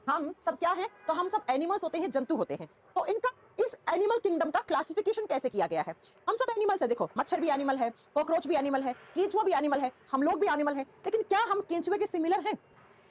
हम सब क्या हैं? तो हम सब एनिमल्स होते हैं, जंतु होते हैं। तो इनका इस एनिमल किंगडम का क्लासिफिकेशन कैसे किया गया है? हम सब एनिमल्स है, देखो मच्छर भी एनिमल है, कॉकरोच भी एनिमल है, केंचुआ भी एनिमल है, हम लोग भी एनिमल हैं। लेकिन क्या हम केंचुए के सिमिलर हैं?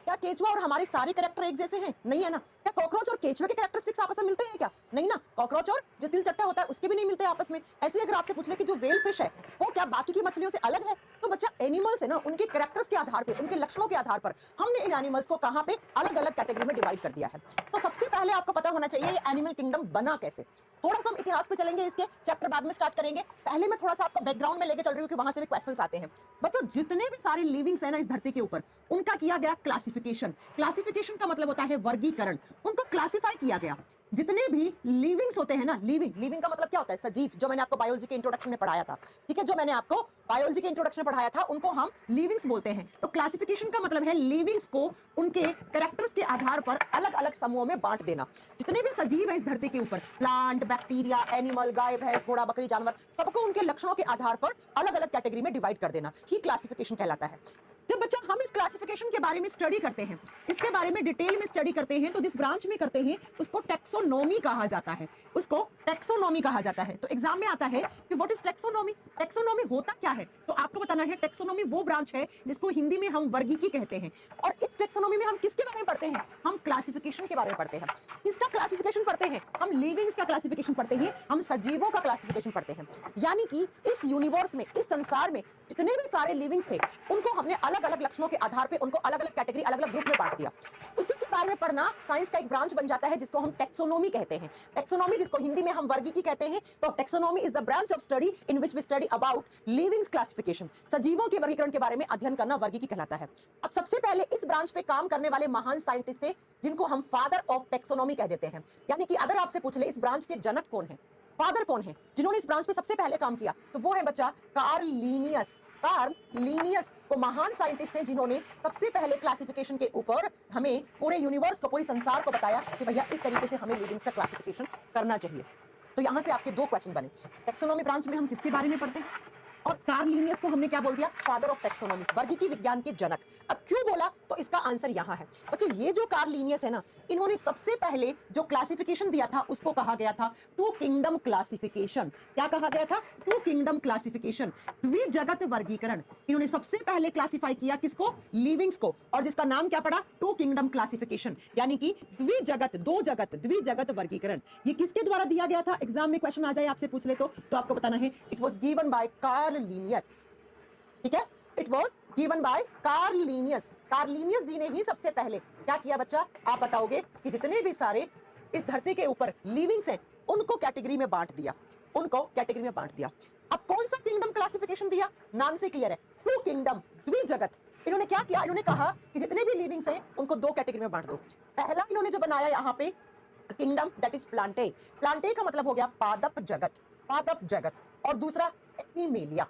क्या केंचुआ और हमारे सारे कैरेक्टर एक जैसे हैं? नहीं है ना। क्या कॉकरोच और केंचुए के कैरेक्टरिस्टिक्स आपस में मिलते हैं क्या? नहीं ना। कॉकरोच और जो तिलचट्टा होता है उसके भी नहीं मिलते आपस में। ऐसे ही अगर आपसे पूछ ले कि जो व्हेल फिश है वो क्या बाकी की मछलियों से अलग है? तो बच्चा एनिमल्स है ना, उनके कैरेक्टर्स के आधार पे, उनके लक्षणों के आधार पर हमने इन एनिमल्स को कहां पे अलग-अलग कैटेगरी में डिवाइड कर दिया है। तो सबसे पहले आपको पता होना चाहिए ये एनिमल किंगडम बना कैसे। थोड़ा सा हम इतिहास पे चलेंगे, इसके चैप्टर बाद में स्टार्ट करेंगे। पहले मैं थोड़ा सा आपको बैकग्राउंड में लेके चल रही हूँ कि वहां से भी क्वेश्चंस आते हैं। बच्चों जितने भी सारे लिविंग्स है ना इस धरती के ऊपर, उनका किया गया क्लासिफिकेशन। क्लासिफिकेशन का मतलब होता है वर्गीकरण। उनको क्लासिफाई किया गया। जितने भी लिविंग्स होते हैं ना, लिविंग का मतलब क्या होता है? सजीव, जो मैंने आपको बायोलॉजी के इंट्रोडक्शन में पढ़ाया था। ठीक है, जो मैंने आपको बायोलॉजी के इंट्रोडक्शन में पढ़ाया था उनको हम लिविंग्स बोलते हैं। तो क्लासिफिकेशन का मतलब है लिविंग्स को उनके कैरेक्टर्स के आधार पर अलग-अलग समूहों में बांट देना। जितने भी सजीव है इस धरती के ऊपर, प्लांट, बैक्टीरिया, एनिमल, गाय, भैंस, घोड़ा, बकरी, जानवर, सबको उनके लक्षणों के आधार पर अलग-अलग कैटेगरी में डिवाइड कर देना ही क्लासिफिकेशन कहलाता है। जब बच्चा हम इस क्लासिफिकेशन के बारे में स्टडी करते हैं, इसके बारे में डिटेल में स्टडी करते हैं, तो जिस ब्रांच में करते हैं उसको टैक्सोनॉमी कहा जाता है। उसको टैक्सोनॉमी कहा जाता है। तो एग्जाम में आता है कि व्हाट इज टैक्सोनॉमी? टैक्सोनॉमी होता क्या है? तो आपको बताना है टैक्सोनॉमी वो ब्रांच है जिसको हिंदी में हम वर्गीकी कहते हैं। और इस टैक्सोनॉमी में हम किसके बारे में पढ़ते हैं? हम क्लासिफिकेशन के बारे में पढ़ते हैं। किसका क्लासिफिकेशन पढ़ते हैं? हम लिविंग्स का क्लासिफिकेशन पढ़ते हैं, हम सजीवों का क्लासिफिकेशन पढ़ते हैं। यानी कि इस यूनिवर्स में, इस संसार में जितने भी सारे लिविंग्स थे उनको हमने अलग-अलग लक्षणों के आधार पे उनको अलग-अलग कैटेगरी, अलग-अलग ग्रुप में बांट दिया। उसी के बारे में पढ़ना साइंस का एक ब्रांच बन जाता है जिसको हम टैक्सोनॉमी कहते हैं। टैक्सोनॉमी जिसको हिंदी में हम वर्गीकी कहते हैं। तो taxonomy is the branch of study in which we study about livings classification. सजीवों के वर्गीकरण के बारे में अध्ययन करना वर्गीकी कहलाता है। अब सबसे पहले इस ब्रांच पे काम करने वाले महान साइंटिस्ट थे जिनको हम फादर ऑफ टैक्सोनॉमी कह देते हैं। यानी कि अगर आपसे पूछ ले इस ब्रांच के जनक कौन है, फादर कौन है, जिन्होंने इस ब्रांच पे सबसे पहले काम किया, तो वो है बच्चा कार्ल लीनियस। कार्ल लीनियस वो महान साइंटिस्ट हैं जिन्होंने सबसे पहले क्लासिफिकेशन के ऊपर हमें पूरे यूनिवर्स को, पूरे संसार को बताया कि भैया इस तरीके से हमें लिविंग्स का क्लासिफिकेशन करना चाहिए। तो यहां से आपके दो क्वेश्चन बने। टैक्सोनॉमी ब्रांच में हम किसके बारे में पढ़ते हैं? और कार्ल लीनियस को हमने क्या बोल दिया? फादर ऑफ टैक्सोनॉमी, वर्गीकी विज्ञान के जनक। अब क्यों बोला? तो इसका आंसर यहां है बच्चों। ये जो कार्ल लीनियस है ना, इन्होंने सबसे पहले जो क्लासिफिकेशन दिया था उसको कहा गया था टू किंगडम क्लासिफिकेशन। क्या कहा गया था? टू किंगडम क्लासिफिकेशन, द्विजगत वर्गीकरण। इन्होंने सबसे पहले क्लासिफाई किया किसको? लिविंग्स को। और जिसका नाम क्या पड़ा? टू किंगडम क्लासिफिकेशन, यानी कि द्विजगत, दो जगत, द्विजगत वर्गीकरण। ये किसके द्वारा दिया गया था? एग्जाम में क्वेश्चन आ जाए आपसे पूछ ले तो आपको बताना है it was given by Carl Linnaeus. ठीक है, it was given by Carl Linnaeus. Carl Linnaeus ji ने ही सबसे पहले क्या किया बच्चा? आप बताओगे कि जितने भी सारे इस धरती के ऊपर लिविंग्स हैं उनको कैटेगरी में बांट दिया, उनको कैटेगरी में बांट दिया। अब कौन सा किंगडम क्लासिफिकेशन दिया? नाम से क्लियर है, टू किंगडम, द्विजगत। इन्होंने क्या किया? इन्होंने कहा कि जितने भी लिविंग्स हैं उनको दो कैटेगरी में बांट दो। पहला इन्होंने जो बनाया यहाँ पे kingdom, that is Plantae. Plantae का मतलब हो गया पादप जगत, पादप जगत। और दूसरा एनिमेलिया।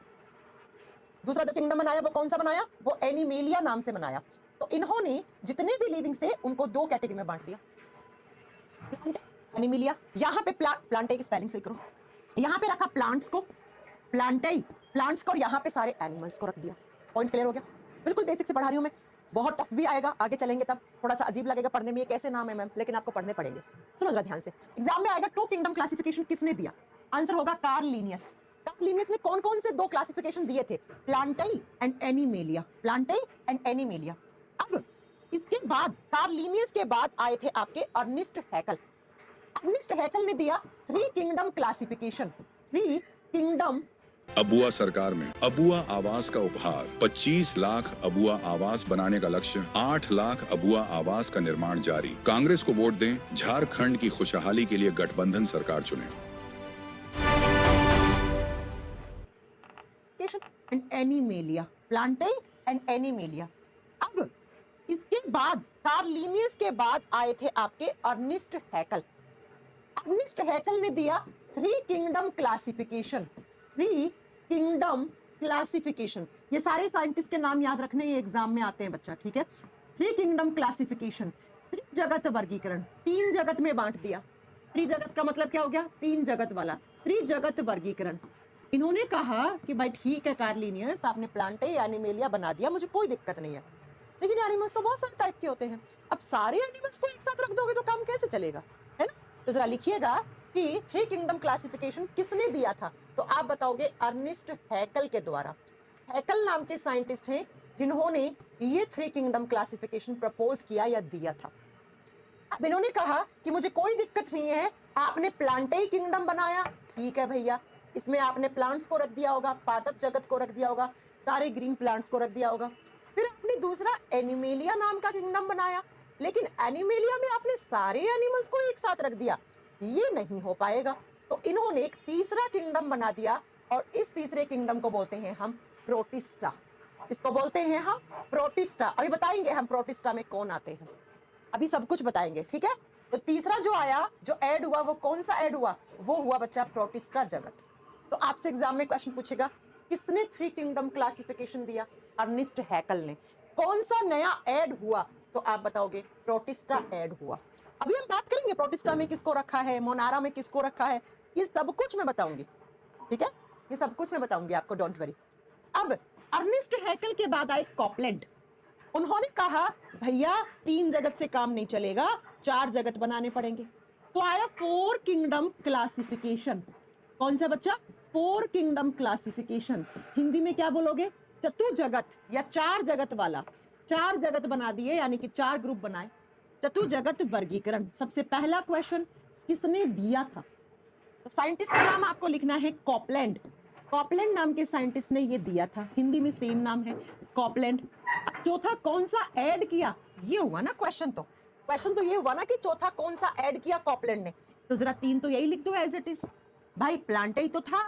दूसरा जो किंगडम बनाया वो कौन सा बनाया? वो एनिमेलिया नाम से बनाया। तो इन्होंने जितने भी लिविंग्स थे उनको दो कैटेगरी में बांट दिया, प्लांटे, एनिमेलिया। यहाँ पे प्लांटे की स्पेलिंग सही करो। यहाँ पे रखा प्लांट्स को, प्लांटे, प्लांट्स को, और यहाँ पे सारे एनिमल्स को रख दिया। पॉइंट क्लियर हो गया? बिल्कुल बेसिक से पढ़ा रही हूँ मैं, बहुत टफ भी आएगा, आगे चलेंगे तब थोड़ा सा अजीब लगेगा पढ़ने में, ये कैसे नाम है मैम, लेकिन आपको पढ़ने पड़ेंगे। सुनो जरा ध्यान से, एग्जाम में आएगा टू किंगडम क्लासिफिकेशन किसने दिया? आंसर होगा कार्ल लीनियस। कार्ल लीनियस ने कौन कौन से दो क्लासिफिकेशन दिए थे? प्लांटाई एंड एनिमेलिया, प्लांटाई एंड एनिमेलिया। अब इसके बाद कार्ल लीनियस के बाद आए थे आपके अर्निस्ट हैकल। अर्निस्ट हैकल ने दिया three kingdom classification, three kingdom. Abua सरकार में अबुआ आवास का उपहार 25 लाख अबुआ आवास बनाने का लक्ष्य, 8 लाख अबुआ आवास का निर्माण जारी। कांग्रेस को वोट दें, झारखंड की खुशहाली के लिए गठबंधन सरकार चुनें। And animalia, प्लांटाई and animalia. अब इसके बाद कार्ल लीनियस के बाद आए थे आपके अर्निस्ट हैकल। अर्निस्ट हैकल ने दिया three kingdom classification, three kingdom classification. ये सारे साइंटिस्ट के नाम याद रखने, ये एग्जाम में आते हैं बच्चा, ठीक है। थ्री किंगडम क्लासिफिकेशन, त्रिजगत वर्गीकरण, तीन जगत में बांट दिया। त्रिजगत का मतलब क्या हो गया? तीन जगत वाला, त्रिजगत वर्गीकरण। इन्होंने कहा कि भाई ठीक है कार्ल लीनियस, आपने प्लांटाई एनिमेलिया बना दिया, मुझे कोई दिक्कत नहीं है, लेकिन एनिमल्स तो बहुत सारे टाइप के होते हैं। अब सारे एनिमल्स को एक साथ रख दोगे तो काम कैसे चलेगा, है ना? तो जरा लिखिएगा कि थ्री किंगडम क्लासिफिकेशन किसने दिया था, तो आप बताओगे अर्नेस्ट हैकल के द्वारा। हैकल नाम के साइंटिस्ट हैं जिन्होंने ये थ्री किंगडम क्लासिफिकेशन प्रपोज किया या दिया था। अब इन्होंने कहा कि मुझे कोई दिक्कत नहीं है, आपने प्लांटेई किंगडम बनाया, ठीक है भैया, इसमें आपने प्लांट्स को रख दिया होगा, पादप जगत को रख दिया होगा, सारे ग्रीन प्लांट्स को रख दिया होगा। फिर आपने दूसरा एनिमेलिया नाम का किंगडम बनाया, लेकिन एनिमेलिया में आपने सारे एनिमल्स को एक साथ रख दिया, ये नहीं हो पाएगा। तो इन्होंने एक तीसरा किंगडम बना दिया और इस तीसरे किंगडम को बोलते हैं हम प्रोटिस्टा। इसको बोलते हैं हम प्रोटिस्टा। अभी बताएंगे हम प्रोटिस्टा में कौन आते हैं, अभी सब कुछ बताएंगे, ठीक है? तो तीसरा जो आया, जो ऐड हुआ, वो कौन सा ऐड हुआ? वो हुआ बच्चा प्रोटिस्टा जगत। तो आपसे एग्जाम में क्वेश्चन पूछेगा किसने थ्री किंगडम क्लासिफिकेशन दिया? अर्नेस्ट हैकल ने। कौन सा नया ऐड हुआ? तो आप बताओगे प्रोटिस्टा ऐड हुआ। अभी हम बात करेंगे प्रोटिस्टा में किसको रखा है, मोनारा में किसको रखा है, ये सब कुछ मैं बताऊंगी, ठीक है? ये सब कुछ मैं बताऊंगी आपको, डोंट वरी। अब अर्नेस्ट हैकल के बाद आए कॉपलैंड। उन्होंने कहा भैया 3 जगत से काम नहीं चलेगा, 4 जगत बनाने पड़ेंगे। तो आया 4 किंगडम क्लासिफिकेशन। कौन सा बच्चा? 4 किंगडम क्लासिफिकेशन। हिंदी में क्या बोलोगे? चतुर्जगत या 4 जगत वाला। 4 जगत बना दिए, यानी कि 4 ग्रुप बनाए। चतुर्जगत वर्गीकरण। सबसे पहला क्वेश्चन किसने दिया था? तो साइंटिस्ट का नाम आपको लिखना है कॉपलैंड। कॉपलैंड नाम के साइंटिस्ट ने ये दिया था, हिंदी में सेम नाम है कॉपलैंड। चौथा कौन सा ऐड किया, ये हुआ ना क्वेश्चन। तो क्वेश्चन तो ये हुआ ना कि चौथा कौन सा ऐड किया कॉपलैंड ने। तो जरा 3 तो यही लिख दो एज इट इज। भाई प्लांटेई तो था,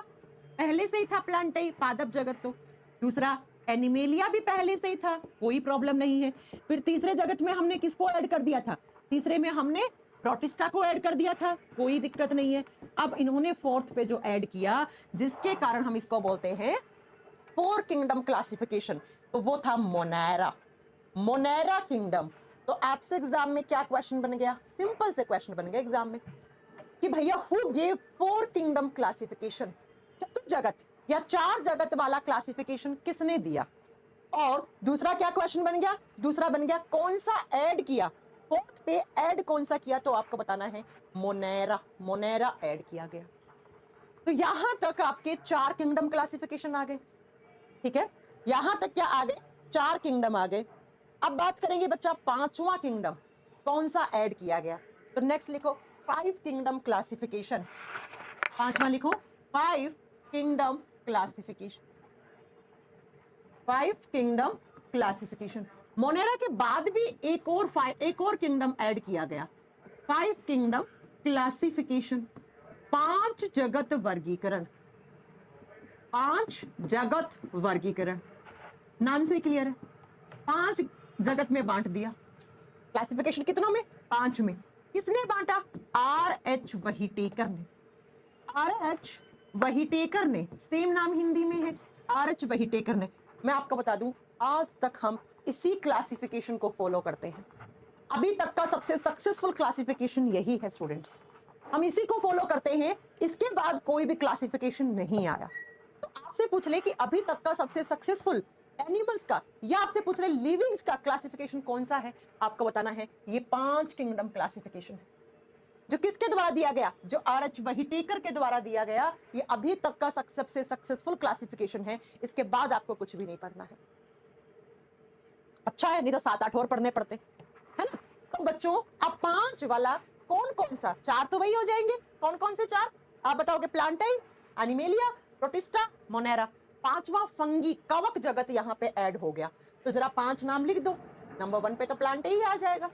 पहले से ही था प्लांटेई, पादप जगत। तो दूसरा एनिमेलिया भी पहले से ही था, कोई प्रॉब्लम नहीं है। फिर तीसरे जगत में हमने किसको ऐड कर दिया था? तीसरे में हमने प्रोटिस्टा को ऐड कर दिया था, कोई दिक्कत नहीं है। अब इन्होंने फोर्थ पे जो ऐड किया, जिसके कारण हम इसको बोलते हैं 4 किंगडम क्लासिफिकेशन, तो वो था मोनेरा। Monera kingdom. तो आपसे एग्जाम में क्या क्वेश्चन बन गया? सिंपल से क्वेश्चन बन गया एग्जाम में कि भैया हु गेव 4 किंगडम क्लासिफिकेशन? चतुर्जगत या 4 जगत वाला क्लासिफिकेशन किसने दिया? और दूसरा क्या क्वेश्चन बन गया? दूसरा बन गया कौन सा ऐड किया? फोर्थ पे ऐड कौन सा किया? तो आपको बताना है मोनेरा। मोनेरा ऐड किया गया। तो यहां तक आपके 4 किंगडम क्लासिफिकेशन आ गए, ठीक है? यहां तक क्या आ गए? 4 किंगडम आ गए। अब बात करेंगे बच्चा 5वां किंगडम कौन सा ऐड किया गया। तो नेक्स्ट लिखो 5 किंगडम क्लासिफिकेशन। 5वां लिखो 5 kingdom classification. 5 kingdom classification. Monera के बाद भी एक और किंगडम ऐड किया गया। 5 किंगडम क्लासिफिकेशन। 5 जगत वर्गीकरण। 5 जगत वर्गीकरण नाम से क्लियर है। 5 जगत में बांट दिया। क्लासिफिकेशन कितनों में? 5 में। किसने बांटा? R.H. व्हिटेकर ने। R.H. व्हिटेकर ने, सेम नाम हिंदी में है, R.H. व्हिटेकर ने। मैं आपको बता दूं, आज तक हम इसी क्लासिफिकेशन को फॉलो करते हैं। अभी तक का सबसे सक्सेसफुल क्लासिफिकेशन यही है स्टूडेंट्स, हम इसी को फॉलो करते हैं। इसके बाद कोई भी क्लासिफिकेशन नहीं आया। तो आपसे पूछ ले कि अभी तक का सबसे सक्सेसफुल एनिमल्स का या आपसे पूछ रहे लिविंग्स का क्लासिफिकेशन कौन सा है, आपको बताना है ये 5 किंगडम क्लासिफिकेशन है। जो किसके द्वारा दिया गया? जो R.H. व्हिटेकर के द्वारा दिया गया। ये अभी तक का सबसे सक्सेसफुल क्लासिफिकेशन है। इसके बाद आपको कुछ भी नहीं पढ़ना है। अच्छा है, नहीं तो 7-8 और पढ़ने पड़ते, है ना? तो बच्चों अब 5 वाला कौन कौन सा? 4 तो वही हो जाएंगे। कौन कौन से 4 आप बताओगे? Plantae, Animalia, Protista, Monera. 5वां फंगी, कवक जगत यहाँ पे ऐड हो गया। तो जरा 5 नाम लिख दो। नंबर 1 पे तो प्लांटाई आ जाएगा।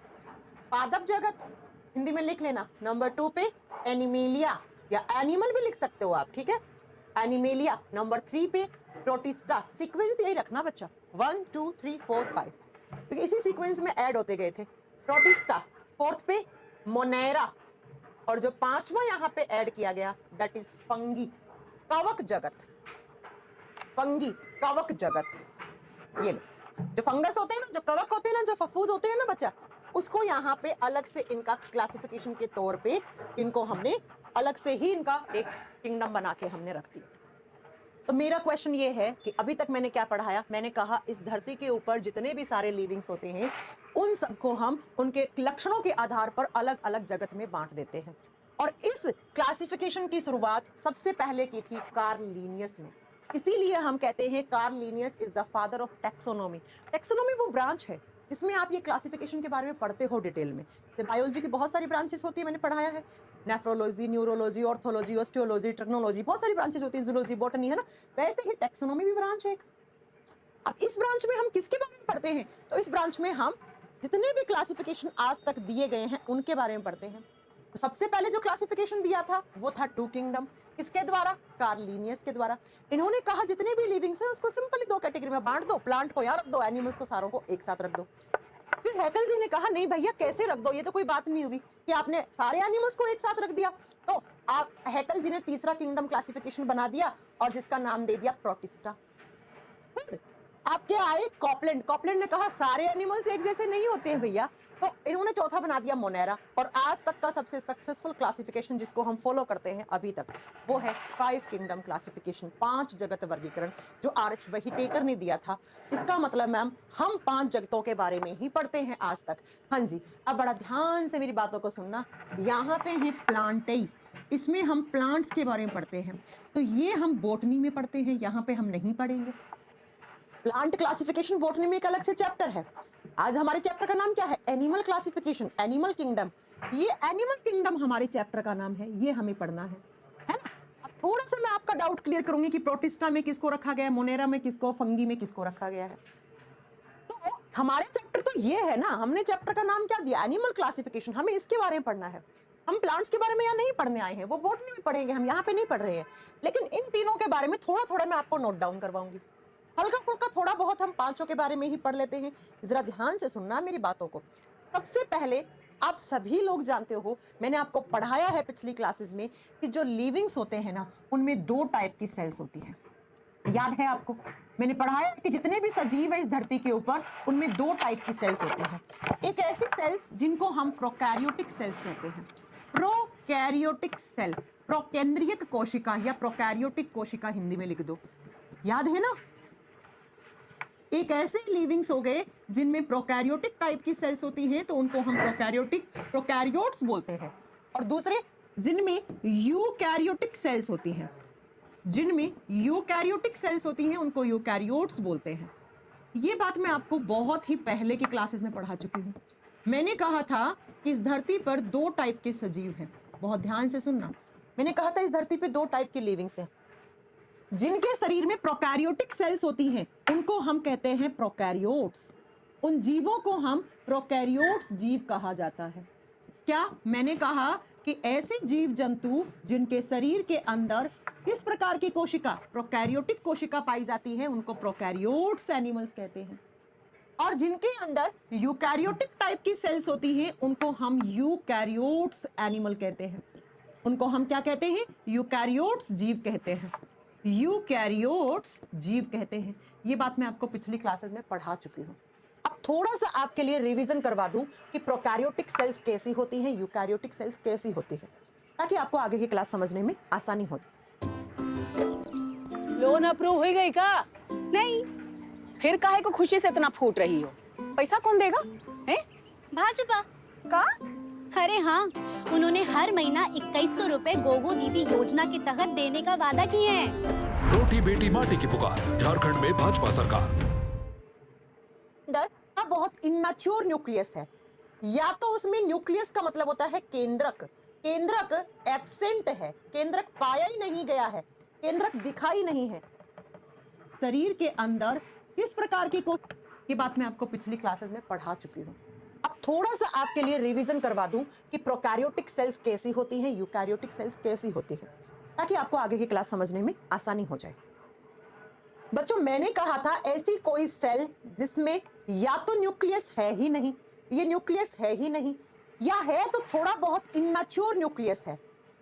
पादप जगत हिंदी में लिख लेना। नंबर 2 पे एनिमेलिया या एनिमल भी लिख सकते हो आप, ठीक है? एनिमेलिया। नंबर 3 पे प्रोटिस्टा। सीक्वेंस यही रखना बच्चा, 1 2 3 4 5, तो इसी सीक्वेंस में ऐड होते गए थे। प्रोटिस्टा। 4th पे मोनेरा। और जो 5वां यहाँ पे ऐड किया गया दैट इज फंगी, कवक जगत। फंगी, कवक जगत। ये जो फंगस होते हैं ना, जो कवक होते हैं ना, जो फफूद होते हैं ना बच्चा, उसको यहाँ पे अलग से इनका क्लासिफिकेशन के तौर पे इनको हमने अलग से ही इनका एक किंगडम बना के हमने रख दिया। तो मेरा क्वेश्चन ये है कि अभी तक मैंने क्या पढ़ाया? मैंने कहा इस धरती के ऊपर जितने भी सारे लिविंग्स होते हैं उन सबको हम उनके लक्षणों के आधार पर अलग अलग जगत में बांट देते हैं। और इस क्लासिफिकेशन की शुरुआत सबसे पहले की थी कार्ल लीनियस ने। इसीलिए हम कहते हैं Karl Linnaeus is the father of taxonomy. Taxonomy वो ब्रांच है जिसमें आप ये क्लासिफिकेशन के बारे में पढ़ते हो डिटेल में। तो बायोलॉजी की बहुत सारी ब्रांचेस होती है, मैंने पढ़ाया है, nephrology, neurology, orthology, osteology, technology, बहुत सारी ब्रांचेस होती है, जूलॉजी, बॉटनी, है ना। वैसे ही टैक्सोनॉमी भी ब्रांच है एक। अब इस ब्रांच में हम किसके बारे में पढ़ते हैं? तो इस ब्रांच में हम जितने भी क्लासिफिकेशन आज तक दिए गए हैं उनके बारे में पढ़ते हैं। तो सबसे पहले जो क्लासिफिकेशन दिया था वो था टू किंगडम। किसके द्वारा? कार्ल लीनियस के द्वारा। इन्होंने कहा जितने भी लिविंग्स हैं उसको सिंपली दो कैटेगरी में बांट दो, प्लांट को यहाँ रख दो, एनिमल्स को सारों को एक साथ रख दो। फिर हैकल जी ने कहा नहीं भैया कैसे रख दो, ये तो कोई बात नहीं हुई कि आपने सारे एनिमल्स को एक साथ रख दिया। तो आप हैकल जी ने तीसरा किंगडम क्लासिफिकेशन बना दिया और जिसका नाम दे दिया प्रोटिस्टा। आपके आए कॉपलैंड। कॉपलैंड ने कहा सारे एनिमल्स एक जैसे नहीं होते हैं भैया, तो इन्होंने चौथा बना दिया मोनेरा। और आज तक का सबसे सक्सेसफुल क्लासिफिकेशन जिसको हम फॉलो करते हैं अभी तक वो है 5 किंगडम क्लासिफिकेशन, 5 जगत वर्गीकरण, जो आर्च व्हिटेकर ने दिया था। इसका मतलब मैम हम 5 जगतों के बारे में ही पढ़ते हैं आज तक। हाँ जी, अब बड़ा ध्यान से मेरी बातों को सुनना। यहाँ पे है प्लांटेई, इसमें हम प्लांट्स के बारे में पढ़ते हैं। तो ये हम बॉटनी में पढ़ते हैं, यहाँ पे हम नहीं पढ़ेंगे। प्लांट क्लासिफिकेशन बॉटनी में एक अलग से चैप्टर है। आज हमारे चैप्टर का नाम क्या है? Animal classification, animal kingdom. ये एनिमल किंगडम हमारे चैप्टर का नाम है, ये हमें पढ़ना है ना। अब थोड़ा सा मैं आपका डाउट क्लियर करूंगी कि प्रोटिस्टा में किसको रखा गया है, मोनेरा में किसको, फंगी में किसको रखा गया है। तो हमारे चैप्टर तो ये है ना, हमने चैप्टर का नाम क्या दिया? Animal classification. हमें इसके बारे में पढ़ना है। हम प्लांट्स के बारे में यहाँ नहीं पढ़ने आए हैं, वो बॉटनी में पढ़ेंगे, हम यहाँ पे नहीं पढ़ रहे हैं। लेकिन इन तीनों के बारे में थोड़ा थोड़ा मैं आपको नोट डाउन करवाऊंगी। हल्का फुल्का थोड़ा बहुत हम 5 के बारे में ही पढ़ लेते हैं। जरा ध्यान से सुनना मेरी बातों को। सबसे पहले आप सभी लोग जानते हो, मैंने आपको पढ़ाया है पिछली क्लासेस में कि जो लिविंग्स होते हैं ना उनमें 2 टाइप की सेल्स होती हैं। याद है आपको? मैंने पढ़ाया कि जितने भी सजीव है इस धरती के ऊपर उनमें 2 टाइप की सेल्स होती हैं। एक ऐसी सेल्स जिनको हम प्रोकैरियोटिक सेल्स कहते हैं। प्रोकैरियोटिक सेल, प्रोकेंद्रियक कोशिका या प्रोकैरियोटिक कोशिका हिंदी में लिख दो। याद है ना? एक ऐसे लिविंग्स हो गए जिनमें प्रोकैरियोटिक टाइप की सेल्स होती हैं तो उनको हम प्रोकैरियोट्स बोलते हैं। और दूसरे जिनमें यूकैरियोटिक सेल्स होती हैं, जिनमें यूकैरियोटिक सेल्स होती हैं उनको यूकैरियोट्स बोलते हैं। ये बात मैं आपको बहुत ही पहले की क्लासेस में पढ़ा चुकी हूँ। मैंने कहा था कि इस धरती पर 2 टाइप के सजीव हैं। बहुत ध्यान से सुनना। मैंने कहा था इस धरती पे 2 टाइप की लिविंग्स हैं। जिनके शरीर में प्रोकैरियोटिक सेल्स होती हैं उनको हम कहते हैं प्रोकैरियोट्स। उन जीवों को हम प्रोकैरियोट्स जीव कहा जाता है। क्या मैंने कहा कि ऐसे जीव जंतु जिनके शरीर के अंदर किस प्रकार की कोशिका, प्रोकैरियोटिक कोशिका पाई जाती है उनको प्रोकैरियोट्स एनिमल्स कहते हैं। और जिनके अंदर यूकैरियोटिक टाइप की सेल्स होती हैं उनको हम यूकैरियोट्स एनिमल कहते हैं। उनको हम क्या कहते हैं? यूकैरियोट्स जीव कहते हैं। यूकैरियोट्स जीव कहते हैं। ये बात मैं आपको पिछली क्लासेस में पढ़ा चुकी हूँ। अब थोड़ा सा आपके लिए रिवीजन करवा दूं कि प्रोकैरियोटिक सेल्स कैसी होती हैं, यूकैरियोटिक सेल्स कैसी होती है, ताकि आपको आगे की क्लास समझने में आसानी हो। लोन अप्रूव हो गई का? नहीं। फिर काहे को खुशी से इतना फूट रही हो? पैसा कौन देगा? हैं? भाजपा का? अरे हाँ, उन्होंने हर महीना 2100 रुपए गोगो दीदी योजना के तहत देने का वादा किए हैं। रोटी बेटी माटी की पुकार, झारखंड में भाजपा सरकार। अंदर का बहुत इमेच्योर न्यूक्लियस है। या तो उसमें न्यूक्लियस का मतलब होता है केंद्रक। केंद्रक एब्सेंट है, केंद्रक पाया ही नहीं गया है, केंद्रक दिखाई नहीं है। शरीर के अंदर किस प्रकार की ये बात मैं आपको पिछली क्लासेस में पढ़ा चुकी हूँ। अब थोड़ा सा आपके लिए रिवीजन करवा दूं कि प्रोकैरियोटिक सेल्स कैसी होती हैं, यूकैरियोटिक सेल्स कैसी होती है, ताकि आपको आगे की क्लास समझने में आसानी हो जाए। बच्चों मैंने कहा था ऐसी कोई सेल जिसमें या तो न्यूक्लियस है ही नहीं, ये न्यूक्लियस है ही नहीं, या है तो थोड़ा बहुत इमेच्योर न्यूक्लियस है,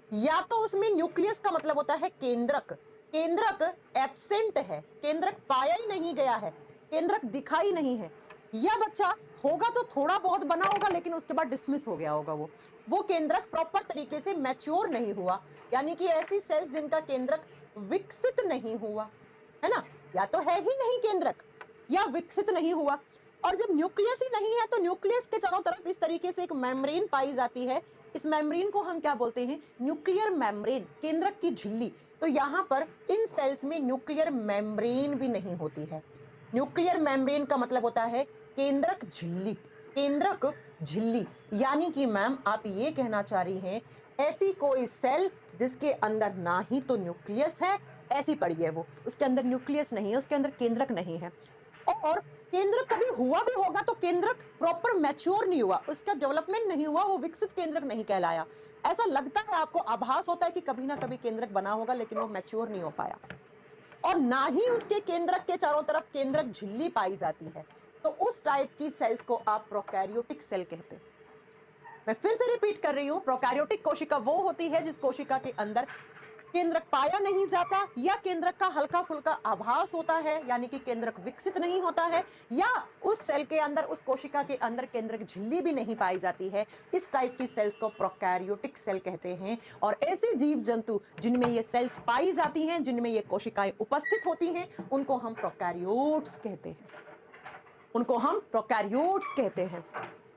या तो उसमें न्यूक्लियस का मतलब होता है केंद्रक। केंद्रक एब्सेंट है, केंद्रक पाया ही नहीं गया है, केंद्रक दिखाई नहीं है। या बच्चा होगा तो थोड़ा बहुत बना होगा लेकिन उसके बाद डिसमिस हो गया होगा। वो केंद्रक प्रॉपर तरीके से मैच्योर नहीं हुआ। यानी कि ऐसी सेल्स जिनका केंद्रक विकसित नहीं हुआ, है ना, या तो है ही नहीं केंद्रक या विकसित नहीं हुआ। और जब न्यूक्लियस ही नहीं है तो न्यूक्लियस के चारों तरफ इस तरीके से एक मेम्ब्रेन पाई जाती है। इस मेम्ब्रेन को हम क्या बोलते हैं? न्यूक्लियर मेम्ब्रेन, केंद्रक की झिल्ली। तो यहाँ पर इन सेल्स में न्यूक्लियर मेम्ब्रेन भी नहीं होती है। न्यूक्लियर मेम्ब्रेन का मतलब होता है केंद्रक झिल्ली, केंद्रक झिल्ली। यानी कि मैम आप ये कहना चाह रही हैं ऐसी कोई सेल जिसके अंदर ना ही तो न्यूक्लियस है, ऐसी पड़ी है वो, उसके अंदर न्यूक्लियस नहीं है, उसके अंदर केंद्रक नहीं है। और केंद्रक कभी हुआ भी होगा तो केंद्रक प्रॉपर मैच्योर नहीं हुआ, उसका डेवलपमेंट नहीं हुआ, वो विकसित केंद्रक नहीं कहलाया। ऐसा लगता है आपको, आभास होता है कि कभी ना कभी केंद्रक बना होगा लेकिन वो मैच्योर नहीं हो पाया। और ना ही उसके केंद्रक के चारों तरफ केंद्रक झिल्ली पाई जाती है। तो उस टाइप की सेल्स को आप प्रोकैरियोटिक सेल कहते हैं। मैं फिर से रिपीट कर रही हूं, प्रोकैरियोटिक कोशिका वो होती है जिस कोशिका के अंदर केंद्रक पाया नहीं जाता या केंद्रक का हल्का फुल्का आभास होता है, यानी कि केंद्रक विकसित नहीं होता है, या उस सेल के अंदर, उस कोशिका के अंदर केंद्रक झिल्ली भी नहीं पाई जाती है। इस टाइप की सेल्स को प्रोकैरियोटिक सेल कहते हैं। और ऐसे जीव जंतु जिनमें ये सेल्स पाई जाती हैं, जिनमें ये कोशिकाएं उपस्थित होती हैं, उनको हम प्रोकैरियोट्स कहते हैं, उनको हम प्रोकैरियोट्स कहते हैं।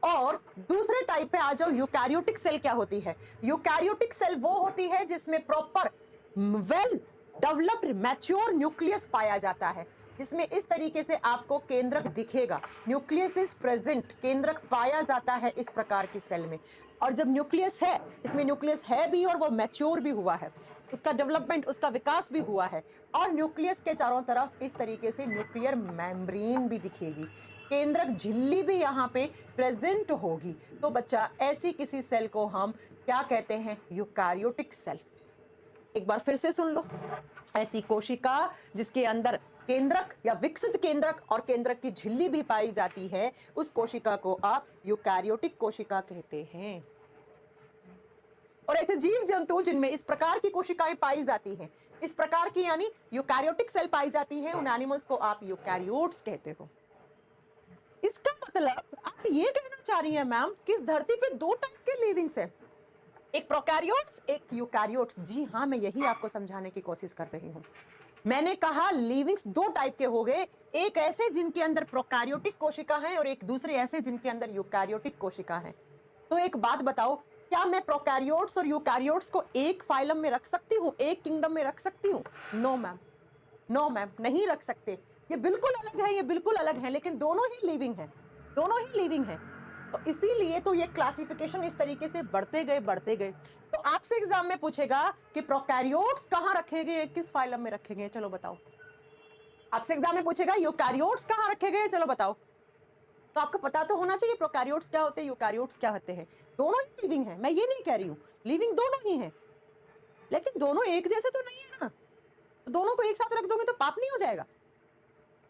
और दूसरे टाइप पे आ जाओ, यूकैरियोटिक सेल क्या होती है? यूकैरियोटिक सेल वो होती है जिसमें proper well developed mature nucleus पाया जाता है, जिसमें इस तरीके से आपको केंद्रक दिखेगा, न्यूक्लियस इज प्रेजेंट, केंद्रक पाया जाता है इस प्रकार की सेल में। और जब न्यूक्लियस है, इसमें न्यूक्लियस है भी और वो मैच्योर भी हुआ है, उसका डेवलपमेंट, उसका विकास भी हुआ है। और न्यूक्लियस के चारों तरफ इस तरीके से न्यूक्लियर मेम्ब्रेन भी दिखेगी, केंद्रक झिल्ली भी यहाँ पे प्रेजेंट होगी। तो बच्चा ऐसी किसी सेल को हम क्या कहते हैं? Eukaryotic cell. एक बार फिर से सुन लो, ऐसी कोशिका जिसके अंदर केंद्रक या विकसित केंद्रक और केंद्रक की झिल्ली भी पाई जाती है, उस कोशिका को आप यूकैरियोटिक कोशिका कहते हैं। और ऐसे जीव जंतु जिनमें इस प्रकार की कोशिकाएं पाई जाती हैं, इस प्रकार की यानी यूकैरियोटिक सेल पाई जाती हैं, उन एनिमल्स को आप यूकैरियोट्स कहते हो। इसका मतलब आप ये कहना चाह रही हैं मैम कि इस धरती पे दो टाइप के लिविंग्स हैं, एक प्रोकैरियोट्स, एक यूकैरियोट्स। जी हाँ, मैं यही आपको समझाने की कोशिश कर रही हूँ। मैंने कहा लिविंग्स दो टाइप के हो गए, एक ऐसे जिनके अंदर प्रोकैरियोटिक कोशिका है और एक दूसरे ऐसे जिनके अंदर यूकैरियोटिक कोशिका है। तो एक बात बताओ, क्या मैं प्रोकैरियोट्स और यूकैरियोट्स को एक फाइलम में रख सकती हूँ, एक किंगडम में रख सकती हूँ? नो मैम, नो मैम, नहीं रख सकते। ये बिल्कुल अलग है, ये बिल्कुल अलग है, लेकिन दोनों ही लिविंग है, दोनों ही लिविंग है। तो इसीलिए तो ये क्लासिफिकेशन इस तरीके से बढ़ते गए। तो आपसे एग्जाम में पूछेगा कि प्रोकैरियोट्स कहाँ रखे गए, किस फाइलम में रखे गए, चलो बताओ। आपसे एग्जाम में पूछेगा यूकैरियोट्स कहाँ रखे गए, चलो बताओ। तो आपको पता तो होना चाहिए प्रोकैरियोट्स क्या होते हैं, यूकैरियोट्स क्या होते हैं। दोनों ही लिविंग है, मैं ये नहीं कह रही हूँ, लिविंग दोनों ही है, लेकिन दोनों एक जैसे तो नहीं है ना। तो दोनों को एक साथ रख दोगे तो पाप नहीं हो जाएगा।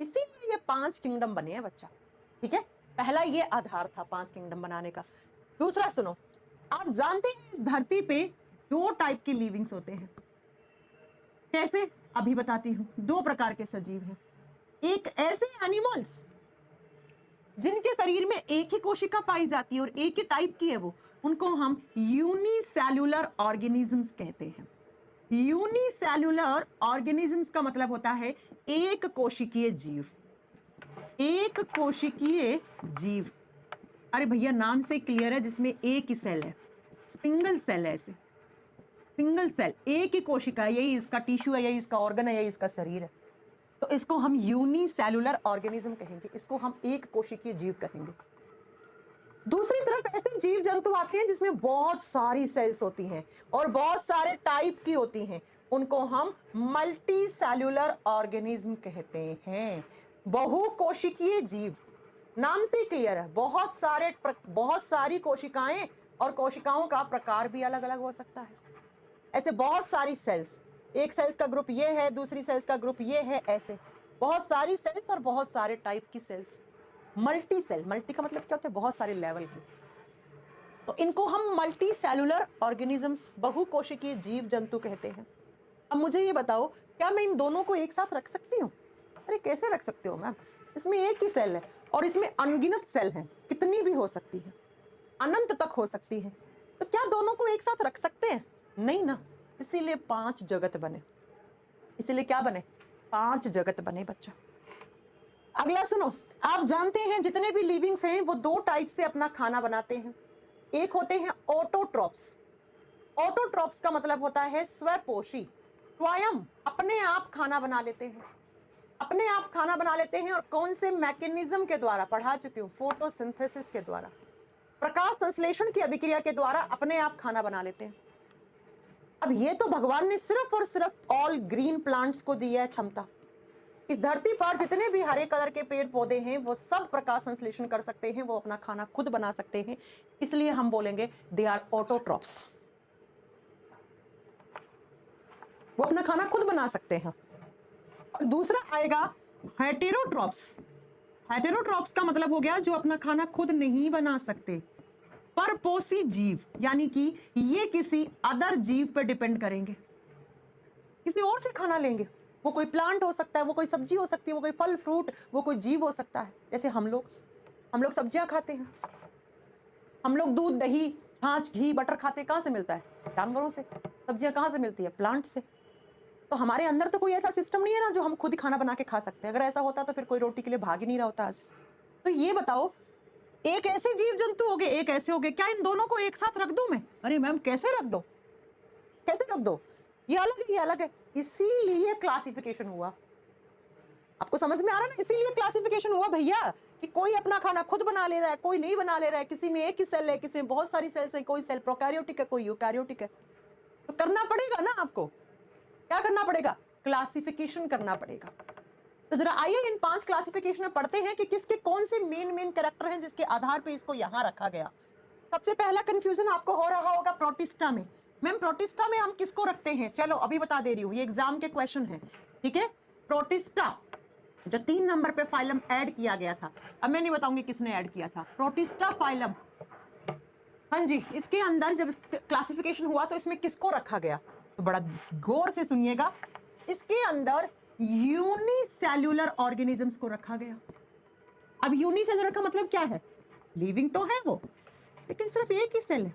इसीलिए ये 5 किंगडम बने हैं बच्चा, ठीक है। पहला ये आधार था 5 किंगडम बनाने का। दूसरा सुनो, आप जानते हैं इस धरती पे 2 टाइप के लिविंग्स होते हैं। कैसे? अभी बताती हूँ। 2 प्रकार के सजीव हैं। एक ऐसे एनिमल्स जिनके शरीर में एक ही कोशिका पाई जाती है और एक ही टाइप की है वो, उनको हम यूनिसेल्युलर ऑर्गेनिजम्स कहते हैं। यूनिसेल्युलर ऑर्गेनिजम्स का मतलब होता है एक कोशिकीय जीव, एक कोशिकीय जीव। अरे भैया नाम से क्लियर है, जिसमें एक ही सेल है, सिंगल सेल है, ऐसे सिंगल सेल, एक ही कोशिका है, यही इसका टिश्यू है, यही इसका ऑर्गन है, यही इसका शरीर है। तो इसको हम यूनिसेल्युलर ऑर्गेनिज्म कहेंगे, इसको हम एक कोशिकीय जीव कहेंगे। दूसरी तरफ ऐसे जीव जंतु आते हैं जिसमें बहुत सारी सेल्स होती हैं और बहुत सारे टाइप की होती हैं, उनको हम मल्टी सेल्युलर ऑर्गेनिज्म कहते हैं। बहुकोशिकीय जीव, नाम से क्लियर है, बहुत सारी कोशिकाएं, और कोशिकाओं का प्रकार भी अलग अलग हो सकता है। ऐसे बहुत सारी सेल्स, एक सेल्स का ग्रुप ये है, दूसरी सेल्स का ग्रुप ये है, ऐसे बहुत सारी सेल्स और बहुत सारे टाइप की सेल्स। मल्टी सेल, मल्टी का मतलब क्या होता है? बहुत सारे लेवल की। तो इनको हम मल्टी सेलुलर ऑर्गेनिजम्स, बहुकोशिकीय जीव जंतु कहते हैं। अब मुझे ये बताओ, क्या मैं इन दोनों को एक साथ रख सकती हूँ? अरे कैसे रख सकते हो मैम, इसमें एक ही सेल है और इसमें अनगिनत सेल हैं, कितनी भी हो सकती है, अनंत तक हो सकती है। तो क्या दोनों को एक साथ रख सकते हैं? नहीं ना, इसीलिए 5 जगत बने। इसीलिए क्या बने, 5 जगत बने बच्चा। अगला सुनो, आप जानते हैं जितने भी लिविंग्स हैं वो 2 टाइप से अपना खाना बनाते हैं। एक होते हैं ऑटोट्रॉप्स। ऑटोट्रॉप्स का मतलब होता है स्वपोषी, स्वयं अपने आप खाना बना लेते हैं, अपने आप खाना बना लेते हैं। और कौन से मैकेनिज्म के द्वारा, पढ़ा चुकी हूँ, फोटोसिंथेसिस के द्वारा, प्रकाश संश्लेषण की अभिक्रिया के द्वारा अपने आप खाना बना लेते हैं। अब ये तो भगवान ने सिर्फ और सिर्फ ऑल ग्रीन प्लांट्स को दी है क्षमता। इस धरती पर जितने भी हरे कलर के पेड़ पौधे हैं वो सब प्रकाश संश्लेषण कर सकते हैं, वो अपना खाना खुद बना सकते हैं, इसलिए हम बोलेंगे दे आर ऑटोट्रॉप्स। वो अपना खाना खुद बना सकते हैं। और दूसरा आएगा हेटेरोट्रॉप्स। हेटेरोट्रॉप्स का मतलब हो गया जो अपना खाना खुद नहीं बना सकते, परपोषी जीव, यानी कि ये किसी अदर जीव पर डिपेंड करेंगे, किसी और से खाना लेंगे। वो कोई प्लांट हो सकता है, वो कोई सब्जी हो सकती है, वो कोई फल फ्रूट, वो कोई जीव हो सकता है। जैसे हम लोग सब्जियां खाते हैं, हम लोग दूध दही छाछ घी बटर खाते, कहाँ से मिलता है, जानवरों से। सब्जियां कहाँ से मिलती है, प्लांट से। तो हमारे अंदर तो कोई ऐसा सिस्टम नहीं है ना जो हम खुद ही खाना बना के खा सकते हैं। अगर ऐसा होता तो फिर कोई रोटी के लिए भाग ही नहीं रहा होता आज। तो ये बताओ, एक ऐसे जीव जंतु हो गए, एक ऐसे हो गए, क्या इन दोनों को एक साथ रख दूं मैं? अरे मैम कैसे रख दो, कैसे रख दो, ये अलग है, ये अलग है। इसीलिए क्लासिफिकेशन हुआ। आपको समझ में आ रहा है ना, इसीलिए क्लासिफिकेशन हुआ भैया, कि कोई अपना खाना खुद बना ले रहा है, कोई नहीं बना ले रहा है, किसी में एक ही सेल है, किसी में बहुत सारी सेल्स है, कोई सेल प्रोकैरियोटिक है, कोई यूकैरियोटिक है। तो करना पड़ेगा ना आपको, क्या करना पड़ेगा, क्लासिफिकेशन करना पड़ेगा। तो जरा आइए इन 5 क्लासिफिकेशन में पढ़ते हैं कि किसके कौन से मेन कैरेक्टर हैं जिसके आधार पे इसको यहां रखा गया। सबसे पहला कंफ्यूजन आपको हो रहा होगा प्रोटिस्टा में। मैम प्रोटिस्टा में हम किसको रखते हैं, चलो अभी बता दे रही हूँ, ये एग्जाम के क्वेश्चन है, ठीक है। प्रोटिस्टा जो 3 नंबर पे फाइलम ऐड किया गया था, अब मैं नहीं बताऊंगी किसने ऐड किया था, प्रोटिस्टा फाइलम। हाँ जी, इसके अंदर जब क्लासिफिकेशन हुआ तो इसमें किसको रखा गया, तो बड़ा गौर से सुनिएगा, इसके अंदर यूनिसेल्युलर ऑर्गेनिजम्स को रखा गया। अब यूनिसेल्युलर का मतलब क्या है, लिविंग तो है वो, लेकिन सिर्फ एक ही सेल है।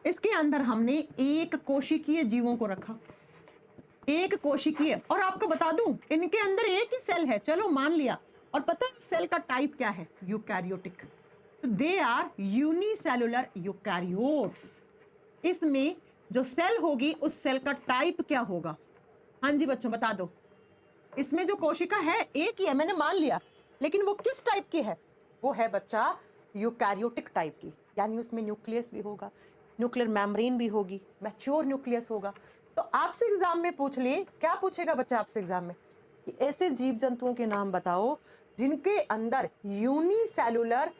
इसके अंदर हमने एक कोशिकीय जीवों को रखा, एक कोशिकीय। और आपको बता दूं इनके अंदर एक ही सेल है, चलो मान लिया। और पता है सेल का टाइप क्या है, eukaryotic. They are unicellular eukaryotes. इसमें जो सेल होगी उस सेल का टाइप क्या होगा, हाँ जी बच्चों बता दो। इसमें जो कोशिका है एक ही है, मैंने मान लिया, लेकिन वो किस टाइप की है, वो है बच्चा यूकैरियोटिक टाइप की, यानी उसमें न्यूक्लियस भी होगा, न्यूक्लियर मेम्ब्रेन भी होगी, मैच्योर न्यूक्लियस होगा। तो आपसे एग्जाम में पूछ ले, क्या पूछेगा बच्चा आपसे एग्जाम में, कि ऐसे जीव जंतुओं के नाम बताओ जिनके अंदर यूनिसेल्युलर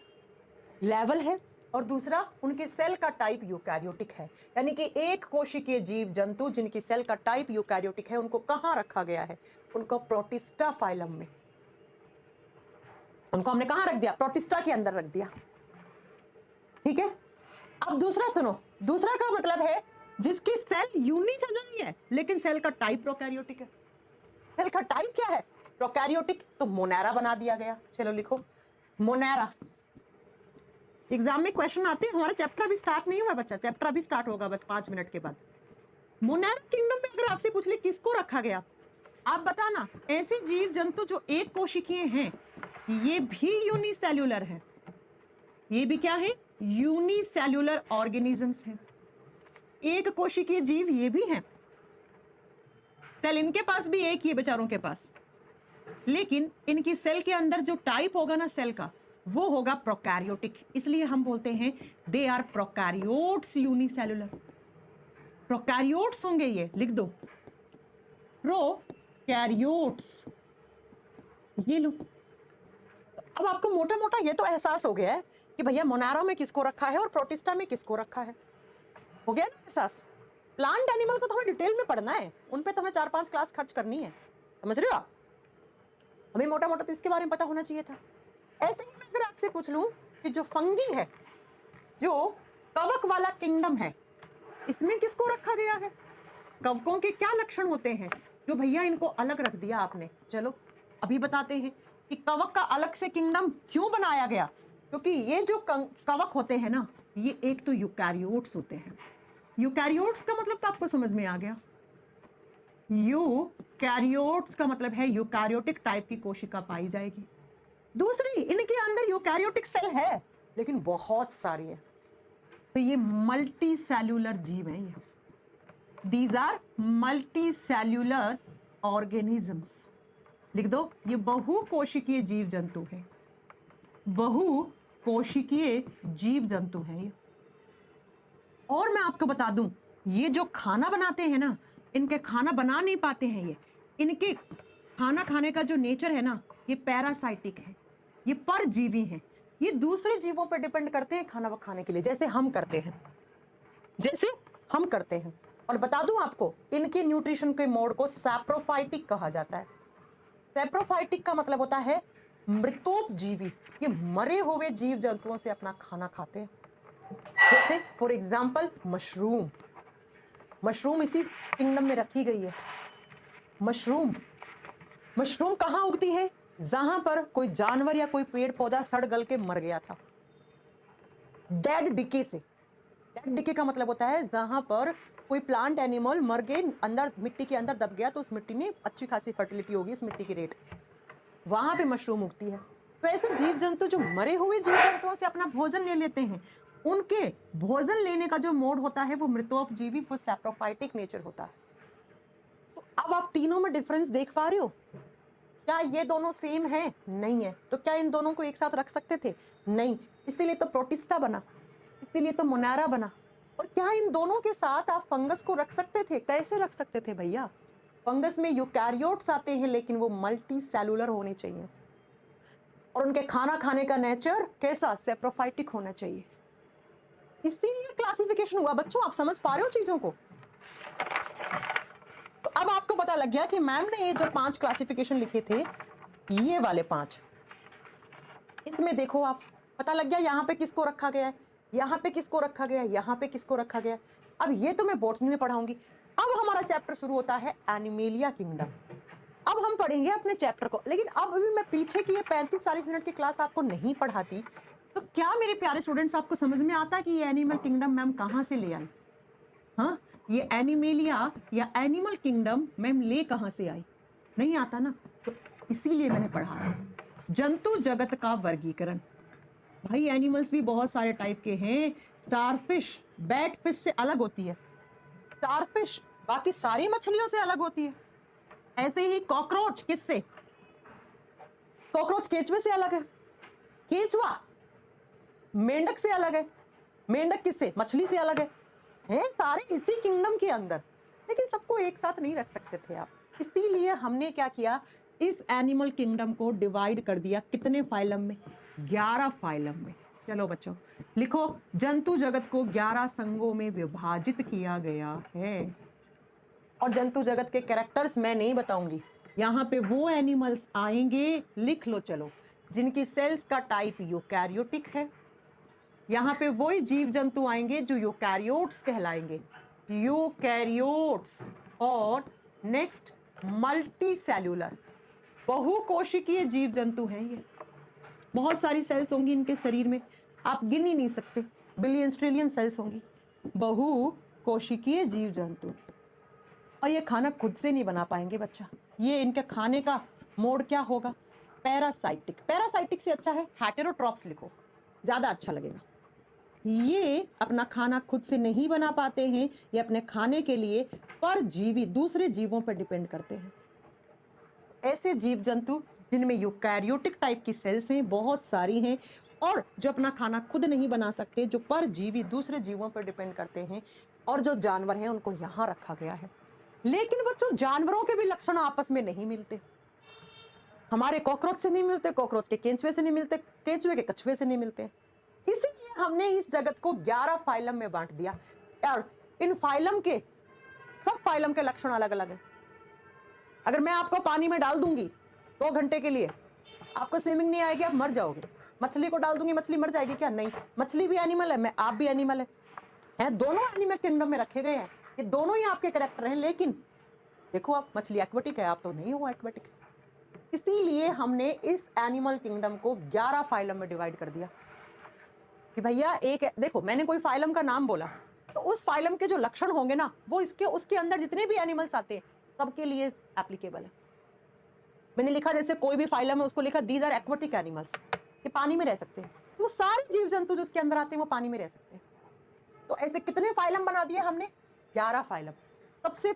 लेवल है और दूसरा उनके सेल का टाइप यूकैरियोटिक है। यानी कि एक कोशिकीय जीव जंतु जिनकी सेल का टाइप यूकैरियोटिक है, उनको कहाँ रखा गया है, उनको प्रोटिस्टा फाइलम में। उनको हमने कहाँ रख दिया, प्रोटिस्टा के अंदर रख दिया, ठीक है। अब दूसरा सुनो, दूसरा का मतलब है जिसकी सेल यूनिसेल्युलर ही है लेकिन सेल का टाइप प्रोकैरियोटिक है। सेल का टाइप क्या है, प्रोकैरियोटिक, तो मोनेरा बना दिया गया। चलो लिखो मोनेरा। एग्जाम में क्वेश्चन आते हैं, हमारा चैप्टर भी स्टार्ट नहीं हुआ बच्चा, चैप्टर भी स्टार्ट होगा बस 5 मिनट के बाद। मोनेरा किंगडम में अगर आपसे पूछ ले किसको रखा गया, आप बताना। ऐसे जीव जंतु जो एक कोशिकीय हैं, ये भी यूनिसेल्युलर है, ये भी क्या है, यूनिसेल्युलर ऑर्गेनिजम्स हैं। एक कोशिकीय जीव ये भी हैं, सेल इनके पास भी एक ही है बेचारों के पास, लेकिन इनकी सेल के अंदर जो टाइप होगा ना सेल का, वो होगा प्रोकैरियोटिक। इसलिए हम बोलते हैं they are prokaryotes unicellular. Prokaryotes होंगे ये, लिख दो प्रोकैरियोट्स, ये लो। अब आपको मोटा मोटा ये तो एहसास हो गया है कि भैया मोनेरा में किसको रखा है और प्रोटिस्टा में किसको रखा है, हो गया ना एहसास। प्लांट एनिमल को तो हमें डिटेल में पढ़ना है, उन पे तो हमें 4-5 क्लास खर्च करनी है, समझ रहे हो आप। हमें मोटा मोटा तो इसके बारे में पता होना चाहिए था। ऐसे ही मैं अगर आपसे पूछ लूं कि जो फंगी है, जो कवक वाला किंगडम है, इसमें किसको रखा गया है, कवकों के क्या लक्षण होते हैं जो भैया इनको अलग रख दिया आपने। चलो अभी बताते हैं कि कवक का अलग से किंगडम क्यों बनाया गया। क्योंकि ये जो कवक होते हैं ना, ये एक तो यूकैरियोट्स होते हैं। यूकैरियोट्स का मतलब तो आपको समझ में आ गया, यूकैरियोट्स का मतलब है यूकैरियोटिक टाइप की कोशिका पाई जाएगी। दूसरी, इनके अंदर यूकैरियोटिक सेल है लेकिन बहुत सारी है, तो ये मल्टी सेल्यूलर जीव है। ये these are multi cellular organisms. लिख दो, ये बहुकोशिकीय जीव जंतु है। बहुकोशिकीय जीव जंतु है ये। और मैं आपको बता दूं, ये जो खाना बनाते हैं ना, इनके खाना बना नहीं पाते हैं ये। इनके खाना खाने का जो नेचर है ना, ये पैरासाइटिक है, ये परजीवी है। ये दूसरे जीवों पर डिपेंड करते हैं खाना खाने के लिए, जैसे हम करते हैं, जैसे हम करते हैं। और बता दूं आपको, इनके न्यूट्रिशन के मोड को सैप्रोफाइटिक कहा जाता है। सैप्रोफाइटिक का मतलब होता है मृतोपजीवी। ये मरे हुए जीव जंतुओं से अपना खाना खाते हैं। जैसे फॉर एग्जाम्पल मशरूम। मशरूम इसी किंगडम में रखी गई है। मशरूम कहाँ उगती है? जहां पर कोई जानवर या कोई पेड़ पौधा सड़ गल के मर गया था, डेड डिके से। डेड डिके का मतलब होता है जहां पर कोई प्लांट एनिमल मर के अंदर मिट्टी के अंदर दब गया, तो उस मिट्टी में अच्छी खासी फर्टिलिटी होगी, उस मिट्टी की रेट, वहां पे मशरूम उगती है। तो ऐसे जीव जंतु जो मरे हुए जीव जंतुओं से अपना भोजन ले लेते हैं, उनके भोजन लेने का जो मोड होता है वो मृतोपजीवी, वो सैप्रोफाइटिक नेचर होता है। तो अब आप तीनों में डिफरेंस देख पा रहे हो? क्या ये दोनों सेम है? नहीं है। तो क्या इन दोनों को एक साथ रख सकते थे? नहीं। इसीलिए तो प्रोटिस्टा बना, इसीलिए तो मोनारा बना। और क्या इन दोनों के साथ आप फंगस को रख सकते थे? कैसे रख सकते थे भैया? फंगस में यूकैरियोट्स आते हैं, लेकिन वो मल्टी सेलुलर होने चाहिए, और उनके खाना खाने का नेचर कैसा? सैप्रोफाइटिक होना चाहिए। इसीलिए क्लासिफिकेशन हुआ। बच्चों, आप समझ पा रहे हो चीजों को? तो अब आपको पता लग गया कि मैम ने ये जो 5 क्लासिफिकेशन लिखे थे, ये वाले 5, इसमें देखो आप, पता लग गया यहाँ पे किसको रखा गया है, यहाँ पे किसको रखा गया है, यहाँ पे किसको रखा गया है। अब ये तो मैं बॉटनी में पढ़ाऊंगी। अब हमारा चैप्टर शुरू होता है एनिमेलिया किंगडम। अब हम पढ़ेंगे अपने चैप्टर को, लेकिन अब अभी मैं पीछे की ये 35-40 मिनट की क्लास आपको नहीं पढ़ाती, तो क्या मेरे प्यारे स्टूडेंट्स आपको समझ में आता है कि ये एनिमल किंगडम मैम कहाँ से ले आई? हाँ, ये एनिमेलिया या एनिमल किंगडम मैम ले कहाँ से आई? नहीं आता ना, तो इसीलिए मैंने पढ़ा। जंतु जगत का वर्गीकरण। भाई एनिमल्स भी बहुत सारे टाइप के हैं। स्टारफिश बैट फिश से अलग होती है। स्टारफिश बाकी सारी मछलियों से अलग होती है। ऐसे ही कॉकरोच किससे? कॉकरोच केंचुए से अलग है। केंचुआ मेंढक से अलग है। मेंढक किससे? मछली से अलग है सारे इसी किंगडम के अंदर, लेकिन सबको एक साथ नहीं रख सकते थे आप। इसीलिए हमने क्या किया, इस एनिमल किंगडम को डिवाइड कर दिया। कितने फाइलम में? 11 फाइलम में। चलो बच्चों लिखो, जंतु जगत को 11 संघों में विभाजित किया गया है। और जंतु जगत के कैरेक्टर्स मैं नहीं बताऊंगी, यहाँ पे वो एनिमल्स आएंगे, लिख लो चलो, जिनकी सेल्स का टाइप यूकैरियोटिक है। यहाँ पे वही जीव जंतु आएंगे जो यूकैरियोट्स कहलाएंगे, यूकैरियोट्स। और नेक्स्ट मल्टी सेल्यूलर, बहुकोशिकीय जीव जंतु हैं ये। बहुत सारी सेल्स होंगी इनके शरीर में, आप गिन ही नहीं सकते, बिलियन ट्रिलियन सेल्स होंगी। बहुकोशिकीय जीव जंतु। और ये खाना खुद से नहीं बना पाएंगे बच्चा। ये इनके खाने का मोड क्या होगा? पैरासाइटिक। पैरासाइटिक से अच्छा है हेटेरोट्रॉप्स लिखो, ज़्यादा अच्छा लगेगा। ये अपना खाना खुद से नहीं बना पाते हैं, ये अपने खाने के लिए परजीवी दूसरे जीवों पर डिपेंड करते हैं। ऐसे जीव जंतु जिनमें यूकैरियोटिक टाइप की सेल्स हैं, बहुत सारी हैं, और जो अपना खाना खुद नहीं बना सकते, जो परजीवी दूसरे जीवों पर डिपेंड करते हैं, और जो जानवर हैं उनको यहाँ रखा गया है। लेकिन बच्चों जानवरों के भी लक्षण आपस में नहीं मिलते। हमारे कॉकरोच से नहीं मिलते, कॉकरोच के केंचुए से नहीं मिलते, केंचुए के कछुए से नहीं मिलते। इसीलिए हमने इस जगत को 11 फाइलम में बांट दिया। और इन फाइलम के सब फाइलम के लक्षण अलग अलग हैं। अगर मैं आपको पानी में डाल दूंगी 2 घंटे के लिए, आपको स्विमिंग नहीं आएगी, आप मर जाओगे। मछली को डाल दूंगी, मछली मर जाएगी क्या? नहीं। मछली भी एनिमल है, मैं आप भी एनिमल है, दोनों एनिमल किंगडम में रखे गए हैं। ये दोनों ही आपके कैरेक्टर हैं, लेकिन देखो आप, मछली एक्वेटिक है, आप तो नहीं हो एक्वेटिक। इसीलिए हमने इस एनिमल किंगडम को 11 फाइलम में डिवाइड कर दिया कि भैया एक देखो, मैंने कोई फाइलम का नाम बोला तो उस फाइलम के जो लक्षण होंगे ना, वो इसके उसके अंदर जितने भी एनिमल्स आते हैं सबके लिए एप्लीकेबल है। मैंने लिखा जैसे कोई भी फाइलम है उसको लिखा दीज आर एक्वाटिक एनिमल्स, ये पानी में रह सकते हैं। वो सारे जीव जंतु जो उसके अंदर आते हैं वो पानी में रह सकते हैं। तो ऐसे कितने फाइलम बना दिए हमने? 11 फाइलम। सबसे